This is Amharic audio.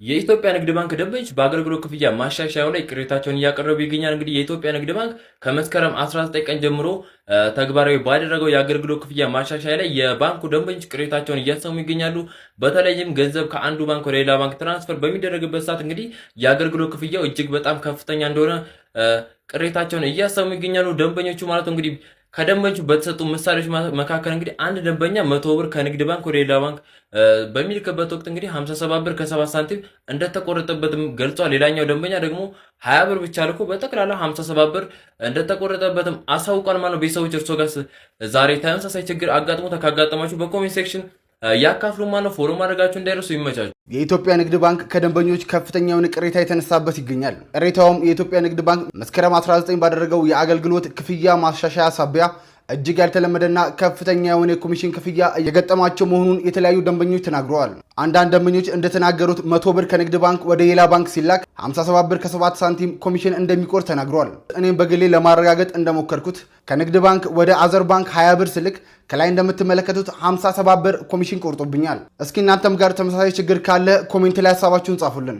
የኢትዮጵያ ንግድ ባንክ ደንበኞች በአገልግሎት ክፍያ ማሻሻያው ላይ ቅሬታቸውን እያቀረቡ ይገኛል። እንግዲህ የኢትዮጵያ ንግድ ባንክ ከመስከረም 19 ቀን ጀምሮ ተግባራዊ ባደረገው የአገልግሎት ክፍያ ማሻሻያ ላይ የባንኩ ደንበኞች ቅሬታቸውን እያሰሙ ይገኛሉ። በተለይም ገንዘብ ከአንዱ ባንክ ወደ ሌላ ባንክ ትራንስፈር በሚደረግበት ሰዓት እንግዲህ የአገልግሎት ክፍያው እጅግ በጣም ከፍተኛ እንደሆነ ቅሬታቸውን እያሰሙ ይገኛሉ ደንበኞቹ ማለት ነው። እንግዲህ ከደንበኞቹ በተሰጡ ምሳሌዎች መካከል እንግዲህ አንድ ደንበኛ 100 ብር ከንግድ ባንክ ወደ ሌላ ባንክ በሚልክበት ወቅት እንግዲህ 57 ብር ከ7 ሳንቲም እንደተቆረጠበትም ገልጿል። ሌላኛው ደንበኛ ደግሞ 20 ብር ብቻ ልኮ በጠቅላላ 57 ብር እንደተቆረጠበትም አሳውቋል ማለት ነው። ቤተሰቦች እርሶ ጋር ዛሬ ተመሳሳይ ችግር አጋጥሞ ካጋጠማችሁ በኮሜንት ሴክሽን ያካፍሉ ማለት ነው። ፎሎ ማድረጋችሁ እንዳይረሱ። ይመቻችሁ። የኢትዮጵያ ንግድ ባንክ ከደንበኞች ከፍተኛ የሆነ ቅሬታ የተነሳበት ይገኛል። ቅሬታውም የኢትዮጵያ ንግድ ባንክ መስከረም 19 ባደረገው የአገልግሎት ክፍያ ማሻሻያ ሳቢያ እጅግ ያልተለመደና ከፍተኛ የሆነ የኮሚሽን ክፍያ እየገጠማቸው መሆኑን የተለያዩ ደንበኞች ተናግረዋል። አንዳንድ ደንበኞች እንደተናገሩት 100 ብር ከንግድ ባንክ ወደ ሌላ ባንክ ሲላክ 57 ብር ከ7 ሳንቲም ኮሚሽን እንደሚቆርጥ ተናግረዋል። እኔም በግሌ ለማረጋገጥ እንደሞከርኩት ከንግድ ባንክ ወደ አዘር ባንክ 20 ብር ስልክ ከላይ እንደምትመለከቱት 57 ብር ኮሚሽን ቆርጦብኛል። እስኪ እናንተም ጋር ተመሳሳይ ችግር ካለ ኮሜንት ላይ ሀሳባችሁን ጻፉልን።